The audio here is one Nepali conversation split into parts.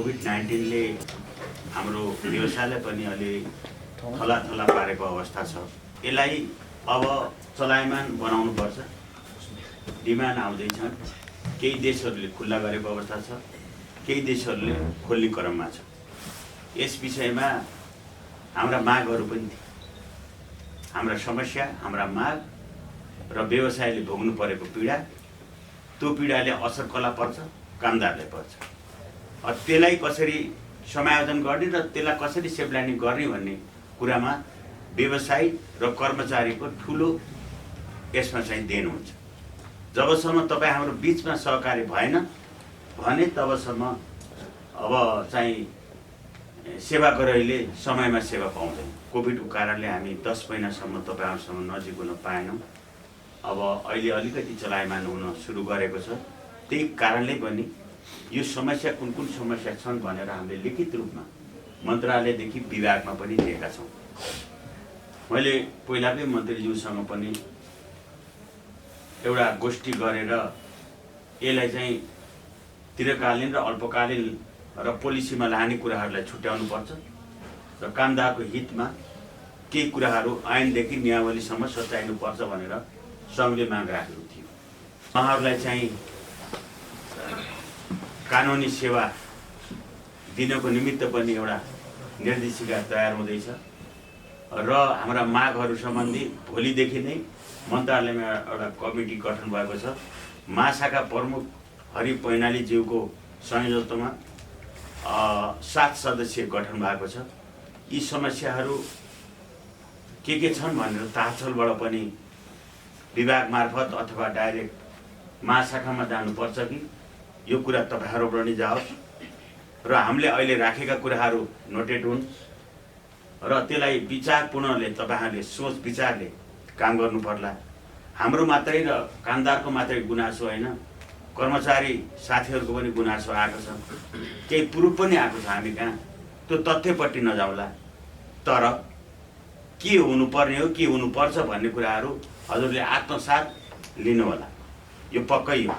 कोभिड-19 ले हाम्रो व्यवसायलाई पनि अलि थला पारेको अवस्था छ। यसलाई अब चलायमान बनाउनुपर्छ। डिमान्ड आउँदैछ। केही देशहरूले खुल्ला गरेको अवस्था छ, केही देशहरूले खोल्ने क्रममा छ। यस विषयमा हाम्रा मागहरू पनि थिए। हाम्रा समस्या, हाम्रा माग र व्यवसायले भोग्नु परेको पीडा, त्यो पीडाले असर कसलाई पर्छ? कामदारलाई पर्छ। त्यसलाई कसरी समायोजन गर्ने र त्यसलाई कसरी सेपलाइनिङ गर्ने भन्ने कुरामा व्यवसायी र कर्मचारीको ठुलो यसमा चाहिँ देन हुन्छ। जबसम्म तपाईँ हाम्रो बिचमा सहकारी भएन भने तबसम्म अब चाहिँ सेवाग्राहीले समयमा सेवा पाउँदैन। कोभिडको कारणले हामी 10 महिनासम्म तपाईँहरूसँग नजिक हुन पाएनौँ। अब अहिले अलिकति चलायमान हुन सुरु गरेको छ। त्यही कारणले पनि यो समस्या कुन कुन समस्या छन् भनेर हामीले लिखित रूपमा मन्त्रालयदेखि विभागमा पनि दिएका छौँ। मैले पहिलाकै मन्त्रीज्यूसँग पनि एउटा गोष्ठी गरेर यसलाई चाहिँ दीर्घकालीन र अल्पकालीन र पोलिसीमा लाने कुराहरूलाई छुट्याउनु पर्छ र कामदारको हितमा केही कुराहरू ऐनदेखि नियमावलीसम्म सच्याइनुपर्छ भनेर सङ्घले माग राखेको थियो। उहाँहरूलाई चाहिँ कानुनी सेवा दिनको निमित्त पनि एउटा निर्देशिका तयार हुँदैछ र हाम्रा मागहरू सम्बन्धी भोलिदेखि नै मन्त्रालयमा एउटा कमिटी गठन भएको छ। महाशाखा प्रमुख हरि पैनालीज्यूको संयोजकत्वमा 7 सदस्य गठन भएको छ। यी समस्याहरू के छन् भनेर तहसीलबाट पनि विभाग मार्फत अथवा डाइरेक्ट महाशाखामा जानुपर्छ कि यो कुरा तपाईँहरूबाट नै जाओस् र हामीले अहिले राखेका कुराहरू नोटेड हुन् र त्यसलाई विचारपूर्णले तपाईँहरूले सोच विचारले काम गर्नु पर्ला। हाम्रो मात्रै र कामदारको मात्रै गुनासो होइन, कर्मचारी साथीहरूको पनि गुनासो आएको छ। केही प्रुफ पनि आएको छ हामी कहाँ। त्यो तथ्यपट्टि नजाउँला, तर के हुनुपर्ने हो, के हुनुपर्छ भन्ने कुराहरू हजुरले आत्मसात लिनु होला। यो पक्कै हो।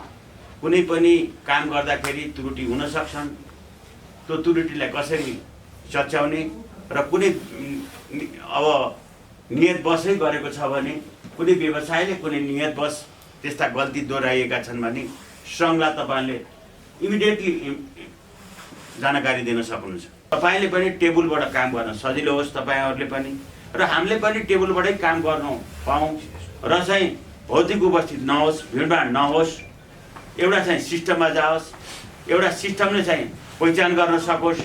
कुनै पनि काम गर्दाखेरि त्रुटि हुन सक्छन्। त्यो त्रुटिलाई कसरी सच्याउने र कुनै अब नियतवशै गरेको छ भने कुनै व्यवसायले कुनै नियतवश त्यस्ता गल्ती दोहोऱ्याइएका छन् भने सङ्घलाई तपाईँले इमिडिएटली जानकारी दिन सक्नुहुन्छ। तपाईँले पनि टेबलबाट काम गर्न सजिलो होस् तपाईँहरूले पनि र हामीले पनि टेबलबाटै काम गर्नु पाऊँ र चाहिँ भौतिक उपस्थित नहोस्, भिडभाड नहोस्, एउटा चाहिँ सिस्टममा जाओस्, एउटा सिस्टमले चाहिँ पहिचान गर्न सकोस्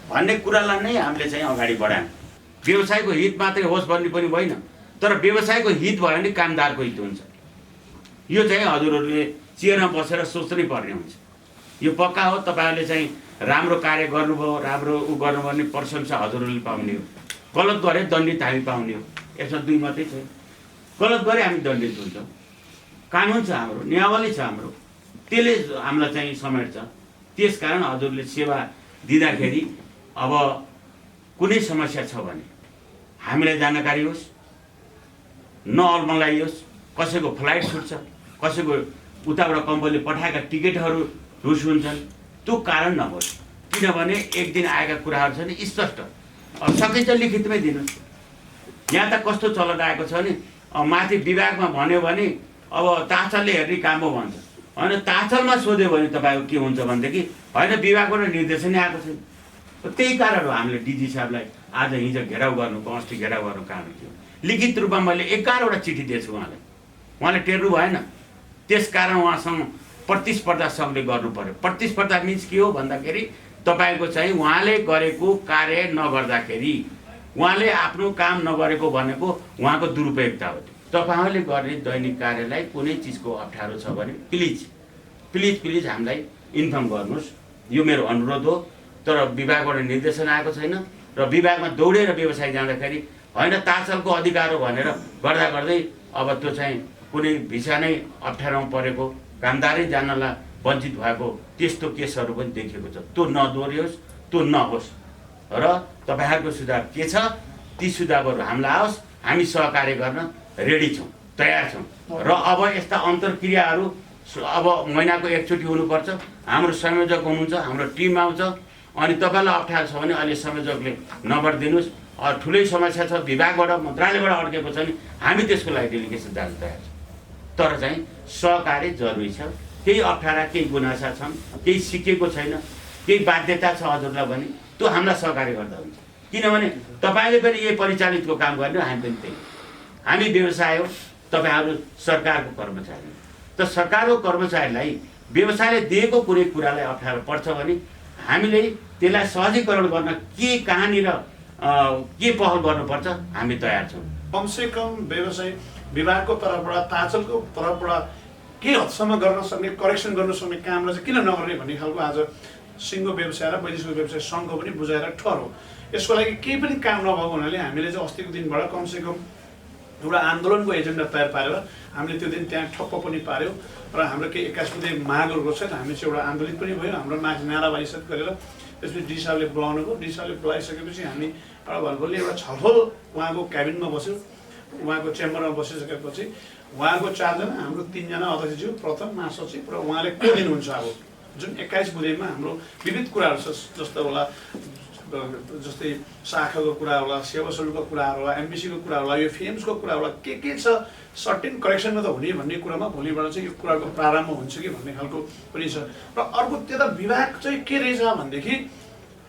भन्ने कुरालाई नै हामीले चाहिँ अगाडि बढायौँ। व्यवसायको हित मात्रै होस् भन्ने पनि होइन, तर व्यवसायको हित भयो भने कामदारको हित हुन्छ। यो चाहिँ हजुरहरूले चेयरमा बसेर सोच्नै पर्ने हुन्छ। यो पक्का हो। तपाईँहरूले चाहिँ राम्रो कार्य गर्नुभयो, राम्रो गर्नु भन्ने प्रशंसा हजुरहरूले पाउने हो। गलत गरे दण्डित हामी पाउने हो। यसमा दुई मात्रै छ। गलत गरे हामी दण्डित हुन्छौँ। कानुन छ हाम्रो, नियमावली छ हाम्रो, त्यसले हामीलाई चाहिँ समेट्छ। त्यसकारण हजुरले सेवा दिँदाखेरि अब कुनै समस्या छ भने हामीलाई जानकारी होस्, नअल्मलाइयोस्। कसैको फ्लाइट छुट्छ, कसैको उताबाट कम्पनीले पठाएका टिकटहरू रुस हुन्छन्, त्यो कारण नहोस्। किनभने एक दिन आएका कुराहरू छ नि स्पष्ट। अब सकिन्छ लिखितमै दिनुहोस्। यहाँ त कस्तो चलन आएको छ नि, माथि विभागमा भन्यो भने अब ताछलले हेर्ने काम हो भन्छ। होइन, ताछलमा सोध्यो भने तपाईँको के हुन्छ भनेदेखि होइन विभागबाट निर्देशनै आएको छैन। त्यही कारण हो हामीले डिजी साहबलाई आज हिजो घेराउ गर्नुको, अस्ति घेराउ गर्नु कारण थियो। लिखित रूपमा मैले 11वटा चिठी दिएछु उहाँलाई। उहाँले टेर्नु भएन। त्यसकारण उहाँसँग प्रतिस्पर्धा सङ्घले गर्नु पर्यो। प्रतिस्पर्धा मिन्स के हो भन्दाखेरि तपाईँको चाहिँ उहाँले गरेको कार्य नगर्दाखेरि, उहाँले आफ्नो काम नगरेको भनेको उहाँको दुरुपयोगता हो। तपाईँहरूले गर्ने दैनिक कार्यलाई कुनै चिजको अप्ठ्यारो छ भने प्लिज प्लिज प्लिज हामीलाई इन्फर्म गर्नुहोस्। यो मेरो अनुरोध हो। तर विभागबाट निर्देशन आएको छैन र विभागमा दौडेर व्यवसाय जाँदाखेरि होइन ताछलको अधिकार हो भनेर गर्दा गर्दै अब त्यो चाहिँ कुनै भिसा नै अप्ठ्यारोमा परेको, कामदारै जानलाई वञ्चित भएको त्यस्तो केसहरू पनि देखिएको छ। त्यो नदोहोरियोस्, त्यो नहोस्। र तपाईँहरूको सुझाव के छ ती सुझावहरू हामीलाई आओस्। हामी सहकार्य गर्न रेडी छौँ, तयार छौँ। र अब यस्ता अन्तर्क्रियाहरू अब महिनाको एकचोटि हुनुपर्छ। हाम्रो संयोजक हुनुहुन्छ, हाम्रो टिम आउँछ, अनि तपाईँलाई अप्ठ्यारो छ भने अहिले संयोजकले नम्बर दिनुहोस्, ठुलै समस्या छ विभागबाट मन्त्रालयबाट अड्केको छ भने हामी त्यसको लागि डेलिगेसन जान तयार छौँ। तर चाहिँ सहकार्य जरुरी छ। केही अप्ठ्यारा केही गुनासा छन्, केही सिकेको छैन, केही बाध्यता छ हजुरलाई भने त्यो हामीलाई सहकार्य गर्दा हुन्छ। किनभने तपाईँले पनि यही परिचालितको काम गर्ने, हामी पनि त्यही। हामी व्यवसाय हो, तपाईँहरू सरकारको कर्मचारी। त सरकारको कर्मचारीलाई व्यवसायले दिएको कुनै कुरालाई अप्ठ्यारो पर्छ भने हामीले त्यसलाई सहजीकरण गर्न के कहाँनिर के पहल गर्नुपर्छ हामी तयार छौँ। कमसेकम व्यवसाय विभागको तर्फबाट ताचलको तर्फबाट के हदसम्म गर्न सक्ने करेक्सन गर्न सक्ने कामलाई चाहिँ किन नगर्ने भन्ने खालको आज सिङ्गो व्यवसाय र वैदेशिक व्यवसाय सङ्घको पनि बुझाएर ठहर हो। यसको लागि केही पनि काम नभएको हुनाले हामीले चाहिँ अस्तिको दिनबाट कमसेकम एउटा आन्दोलनको एजेन्डा तयार पारेर हामीले त्यो दिन त्यहाँ ठप्प पनि पार्यौँ र हाम्रो केही 21 बुधे मागहरूको छ। हामी चाहिँ एउटा आन्दोलित पनि भयो, हाम्रो माग नाराबाजी गरेर त्यसपछि डी साहबले बोलाउनु भयो। डी साहबले बोलाइसकेपछि हामी एउटा भलभलले एउटा छलफल उहाँको क्याबिनमा बस्यौँ। उहाँको चेम्बरमा बसिसकेपछि उहाँको 4 जना, हाम्रो 3 जना अध्यक्षज्यू, प्रथम महासचिव र उहाँले को दिनुहुन्छ अब जुन 21 बुधेमा हाम्रो विविध कुराहरू छ, जस्तो होला जस्तै शाखाको कुरा होला, सेवा शुल्कको कुरा होला, एमबिसीको कुरा होला, यो फिएम्सको कुरा होला, के छ सर्टेन करेक्सनमा त हुने भन्ने कुरामा भोलिबाट चाहिँ यो कुराको प्रारम्भ हुन्छ कि भन्ने खालको पनि छ। र अर्को त्यता विभाग चाहिँ के रहेछ भनेदेखि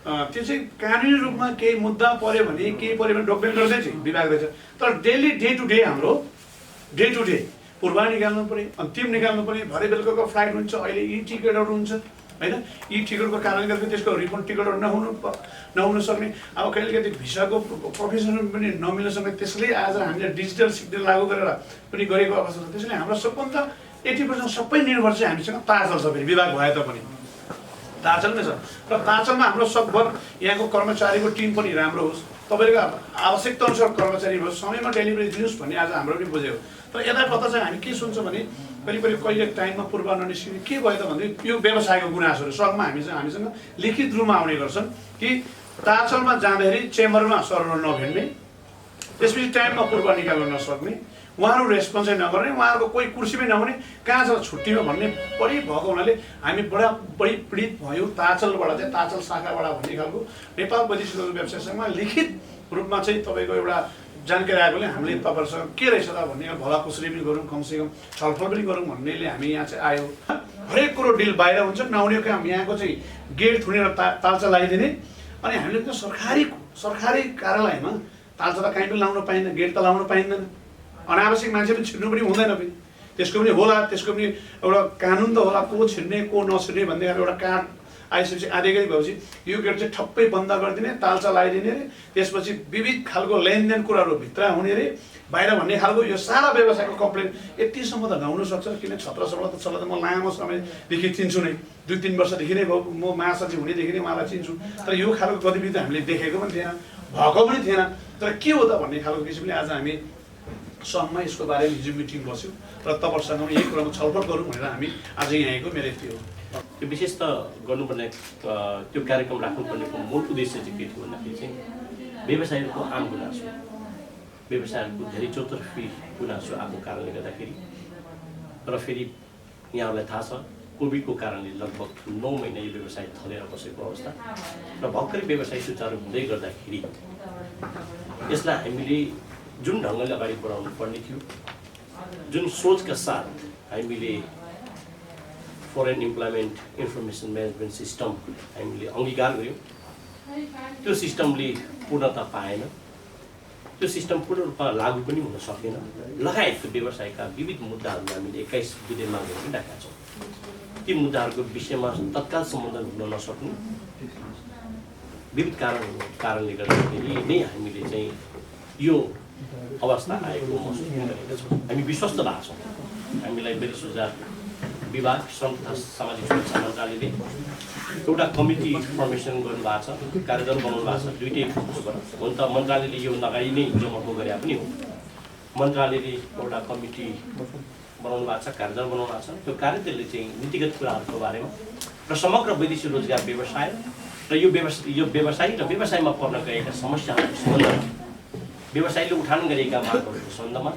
त्यो चाहिँ कानुनी रूपमा केही मुद्दा पर्यो भने केही पर्यो भने डकुमेन्ट गर्दै चाहिँ विभाग रहेछ। तर डेली डे टु डे हाम्रो डे टु डे पूर्वा निकाल्नु पऱ्यो, अन्तिम निकाल्नु पऱ्यो, भरे बेलुकाको फ्लाइट हुन्छ, अहिले यी टिकटहरू हुन्छ होइन। यी टिकटको कारणले गर्दा त्यसको रिफन्ड टिकटहरू नहुन सक्ने, अब कहिलेकाहीँ भिसाको प्रोफेसनल पनि नमिल्न सक्ने, त्यसले आज हामीले डिजिटल सिग्नल लागू गरेर पनि गरेको अवस्था छ। त्यसैले हाम्रो सबभन्दा 80% सबै निर्भर चाहिँ हामीसँग ताचल छ। फेरि विभाग भए तापनि ताचल नै छ र ताचलमा हाम्रो सकभर यहाँको कर्मचारीको टिम पनि राम्रो होस्, तपाईँको आवश्यकता अनुसार कर्मचारी होस्, समयमा डेलिभरी दिनुहोस् भन्ने आज हाम्रो पनि बुझ्यो। तर यतापता चाहिँ हामी के सुन्छौँ भने कहिले टाइममा पूर्व ननिस्किने के भयो त भन्दै यो व्यवसायको गुनासोहरू सङ्घमा हामीसँग लिखित रूपमा आउने गर्छन् कि ताचलमा जाँदाखेरि चेम्बरमा सर्भर नभेट्ने, त्यसपछि टाइममा पूर्व निकाल्न नसक्ने, उहाँहरू रेस्पोन्सै नगर्ने, उहाँहरूको कोही कुर्सीमै नहुने, कहाँ छ छुट्टीमा भन्ने बढी भएको हुनाले हामी बढी पीडित भयौँ। ताचलबाट चाहिँ ताचल शाखाबाट भन्ने खालको नेपाल वैदेशिक व्यवसाय सङ्घमा लिखित रूपमा चाहिँ तपाईँको एउटा जानकारी आएकोले हामीले तपाईँहरूसँग के रहेछ त भन्ने भलाकुसरी पनि गरौँ, कमसेकम छलफल पनि गरौँ भन्नेले हामी यहाँ चाहिँ आयो। हरेक कुरो डिल बाहिर हुन्छ, नहुने काम यहाँको चाहिँ गेट थुनेर तालचा लगाइदिने। अनि हामीले त्यो सरकारी कार्यालयमा तालचा त कहीँ पनि लाउन पाइँदैन, गेट त लाउन पाइँदैन, अनावश्यक मान्छे पनि छिर्नु पनि हुँदैन। पनि त्यसको पनि होला, त्यसको पनि एउटा कानुन त होला, को छिर्ने को नछिर्ने भन्ने एउटा कार्ड आइसकेपछि आधेगरी भएपछि यो गेट चाहिँ ठप्पै बन्द गरिदिने, तालचा लगाइदिने रे, त्यसपछि विविध खालको लेनदेन कुराहरू भित्र हुने रे, बाहिर भन्ने खालको यो सारा व्यवसायको कम्प्लेन यतिसम्म त नहुन सक्छ। किन छत्रसम्म त म लामो समयदेखि चिन्छु नै, 2-3 वर्षदेखि नै भयो, म महासचिव हुनेदेखि नै उहाँलाई चिन्छु। तर यो खालको गतिविधि हामीले देखेको पनि थिएन, भएको पनि थिएन। तर के हो त भन्ने खालको किसिमले आज हामी सङ्घमा यसको बारेमा हिजो मिटिङ बस्यौँ र तपाईँहरूसँग यही कुरामा छलफल गरौँ भनेर हामी आज यहाँ आएको मेरो यति हो। त्यो विशेष त गर्नुपर्ने त्यो कार्यक्रम राख्नुपर्नेको मूल उद्देश्य चाहिँ के थियो भन्दाखेरि चाहिँ व्यवसायहरूको आम गुनासो, व्यवसायहरूको धेरै चौतर्फी गुनासो आएको कारणले गर्दाखेरि र फेरि यहाँहरूलाई थाहा छ कोभिडको कारणले लगभग 9 महिना यो व्यवसाय थलेर बसेको अवस्था र भर्खरै व्यवसाय सुचारू हुँदै गर्दाखेरि यसलाई हामीले जुन ढङ्गले अगाडि बढाउनु पर्ने थियो, जुन सोचका साथ हामीले foreign employment information management system हामीले अङ्गीकार गऱ्यौँ, त्यो सिस्टमले पूर्णता पाएन, त्यो सिस्टम पूर्ण रूपमा लागू पनि हुन सकेन। लगायतको व्यवसायका विविध मुद्दाहरू हामीले 21 बुधे मागेर पनि राखेका छौँ। ती मुद्दाहरूको विषयमा तत्काल सम्बोधन हुन नसक्नु विविध कारणले गर्दाखेरि नै हामीले चाहिँ यो अवस्था आएको महसुस गरेका छौँ। हामी विश्वस्त भएको छौँ। हामीलाई वैदेशिक सुधार विभाग, श्रम तथा सामाजिक सुरक्षा मन्त्रालयले एउटा कमिटी फर्मेसन गर्नुभएको छ, कार्यदल बनाउनु भएको छ। दुईटै हुन त मन्त्रालयले यो लगाई नै जमको गरे पनि हो। मन्त्रालयले एउटा कमिटी बनाउनु भएको छ, कार्यदल बनाउनु भएको छ। त्यो कार्यदलले चाहिँ नीतिगत कुराहरूको बारेमा र समग्र वैदेशिक रोजगार व्यवसाय र यो व्यवसायी र व्यवसायमा पर्न गएका समस्याहरूको सम्बन्धमा, व्यवसायीले उठान गरेका मागहरूको सम्बन्धमा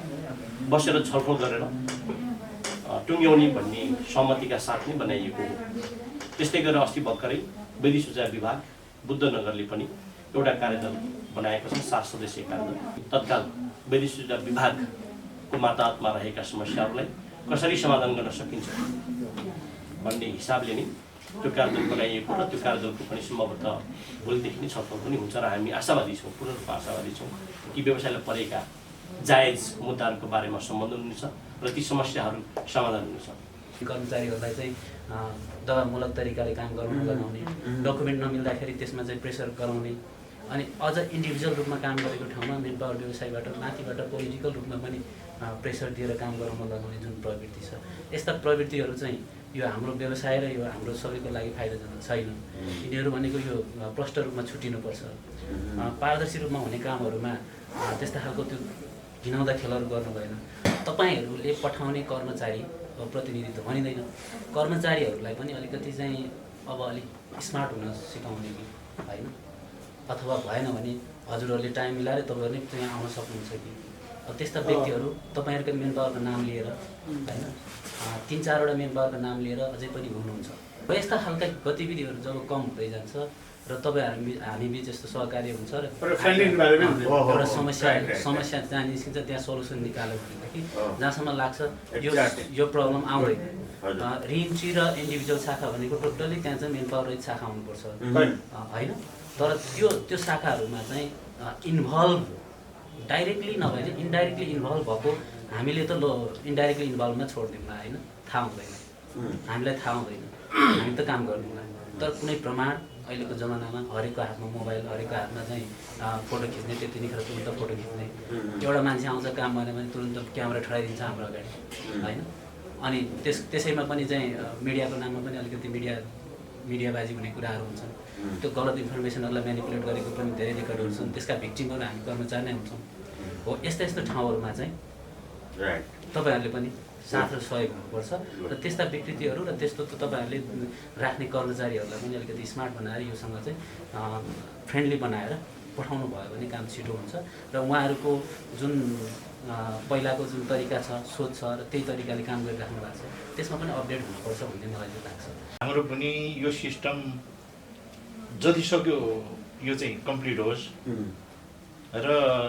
बसेर छलफल गरेर टुङ्ग्याउने भन्ने सहमतिका साथ नै बनाइएको हो। त्यस्तै गरेर अस्ति भर्खरै वैदेशिक रोजगार विभाग बुद्धनगरले पनि एउटा कार्यदल बनाएको छ, 7 सदस्यीय कार्यदल। तत्काल वैदेशिक विभागको माताहतमा रहेका समस्याहरूलाई कसरी समाधान गर्न सकिन्छ भन्ने हिसाबले नै त्यो कार्यदल बनाइएको र त्यो कार्यदलको पनि सम्भवतः भोलिदेखि नै छलफल पनि हुन्छ र हामी आशावादी छौँ, पूर्ण रूपमा आशावादी छौँ कि व्यवसायलाई परेका जायज मुद्दाहरूको बारेमा सम्बोधन हुनेछ र ती समस्याहरू समाधान हुनेछ। कर्मचारीहरूलाई चाहिँ दबामूलक तरिकाले काम गर्न लगाउने, डकुमेन्ट नमिल्दाखेरि त्यसमा चाहिँ प्रेसर गराउने, अनि अझ इन्डिभिजुअल रूपमा काम गरेको ठाउँमा मेन पावर व्यवसायबाट माथिबाट पोलिटिकल रूपमा पनि प्रेसर दिएर काम गराउन लगाउने जुन प्रवृत्ति छ, यस्ता प्रवृत्तिहरू चाहिँ यो हाम्रो व्यवसाय र यो हाम्रो सबैको लागि फाइदाजनक छैन। यिनीहरू भनेको यो प्रष्ट रूपमा छुटिनुपर्छ। पारदर्शी रूपमा हुने कामहरूमा त्यस्ता खालको त्यो घिनाउँदा खेलहरू गर्नु भएन। तपाईँहरूले पठाउने कर्मचारी प्रतिनिधित्व भनिँदैन, कर्मचारीहरूलाई पनि अलिकति चाहिँ अब अलिक स्मार्ट हुन सिकाउने कि होइन, अथवा भएन भने हजुरहरूले टाइम मिलाएर तपाईँहरूले त्यहाँ आउन सक्नुहुन्छ कि। त्यस्ता व्यक्तिहरू तपाईँहरूको मेन पावरको नाम लिएर होइन 3-4वटा मेन पावरको नाम लिएर अझै पनि हुनुहुन्छ। र यस्ता खालका गतिविधिहरू जब कम हुँदै जान्छ र हामी बिच यस्तो सहकार्य हुन्छ र एउटा समस्या जहाँ निस्किन्छ त्यहाँ सल्युसन निकाल्यो भनेदेखि जहाँसम्म लाग्छ यो प्रब्लम आउँदैन। रिएन्ट्री र इन्डिभिजुअल शाखा भनेको टोटल्ली त्यहाँ चाहिँ मेन पावर रहित शाखा हुनुपर्छ होइन, तर त्यो शाखाहरूमा चाहिँ इन्भल्भ डाइरेक्टली नभए इन्डाइरेक्टली इन्भल्भ भएको हामीले त इन्डाइरेक्टली इन्भल्भमा छोडिदिउँला होइन, थाहा हुँदैन, हामीलाई थाहा हुँदैन, हामी त काम गर्दैनौँ। तर कुनै प्रमाण अहिलेको जमानामा हरेकको हातमा मोबाइल, हरेकको हातमा चाहिँ फोटो खिच्ने, त्यतिखेर तुरन्त फोटो खिच्ने, एउटा मान्छे आउँछ काम गर्ने भने तुरन्त क्यामेरा ठडाइदिन्छ हाम्रो अगाडि होइन। अनि त्यसैमा पनि चाहिँ मिडियाको नाममा पनि अलिकति मिडियाबाजी हुने कुराहरू हुन्छन्। त्यो गलत इन्फर्मेसनहरूलाई म्यानिपुलेट गरेको पनि धेरै रेकर्डहरू छन्, त्यसका भिक्टिमहरू हामी कर्मचारी नै हुन्छौँ। हो यस्ता ठाउँहरूमा चाहिँ तपाईँहरूले पनि साथ र सहयोग हुनुपर्छ र त्यस्ता विकृतिहरू र त्यस्तो तपाईँहरूले राख्ने कर्मचारीहरूलाई पनि अलिकति स्मार्ट बनाएर योसँग चाहिँ फ्रेन्डली बनाएर पठाउनु भयो भने काम छिटो हुन्छ र उहाँहरूको जुन पहिलाको जुन तरिका छ, सोच छ र त्यही तरिकाले काम गरिराख्नु भएको छ त्यसमा पनि अपडेट हुनुपर्छ भन्ने मलाई चाहिँ लाग्छ। हाम्रो पनि यो सिस्टम जति सक्यो यो चाहिँ कम्प्लिट होस् र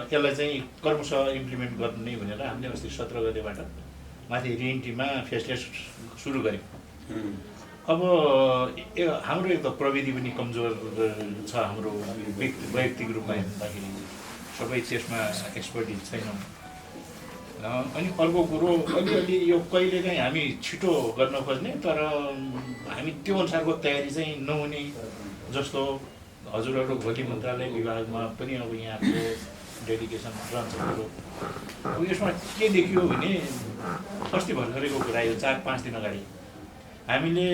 यसलाई चाहिँ क्रमशः इम्प्लिमेन्ट गर्ने भनेर हामीले अस्ति 17 गतेबाट माथि रिएन्ट्रीमा फेसलेस सुरु गऱ्यौँ। अब हाम्रो एक त प्रविधि पनि कमजोर छ, हाम्रो वैयक्तिक रूपमा हेर्दाखेरि सबै त्यसमा एक्सपर्टिज छैनौँ। अनि अर्को कुरो अलिअलि यो कहिलेकाहीँ हामी छिटो गर्न खोज्ने तर हामी त्यो अनुसारको तयारी चाहिँ नहुने जस्तो हजुरहरू भोलि मन्त्रालय विभागमा पनि अब यहाँको डेडिकेसन रहन्छ कुरो। अब यसमा के देखियो भने अस्ति भर्खरैको कुरा यो 4-5 दिन अगाडि हामीले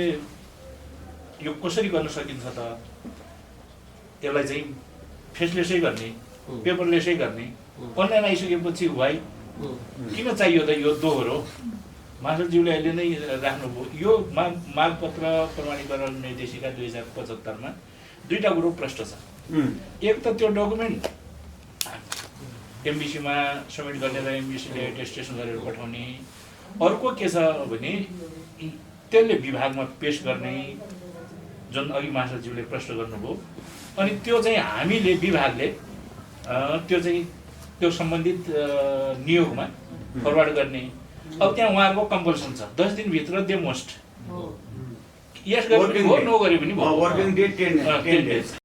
यो कसरी गर्न सकिन्छ त, यसलाई चाहिँ फेसलेसै गर्ने, पेपरलेसै गर्ने, अनलाइन आइसकेपछि वाइ किन चाहियो त यो दोहोरो? मास्टरज्यूले अहिले नै राख्नुभयो यो मागपत्र प्रमाणीकरण निर्देशिका 2075 मा 2टा कुरो प्रष्ट छ। एक त त्यो डकुमेन्ट एमबिसीमा सबमिट गर्ने र एमबिसीले एटेस्टेसन गरेर पठाउने, अर्को के छ भने त्यसले विभागमा पेश गर्ने जुन अघि मास्टरज्यूले प्रश्न गर्नुभयो, अनि त्यो चाहिँ हामीले विभागले त्यो सम्बन्धित नियोगमा फरवार्ड गर्ने। अब त्यहाँ उहाँहरूको कम्पल्सन छ 10 दिनभित्र दे मोस्ट यस गरे पनि हो, नो गरे पनि भयो, 10 days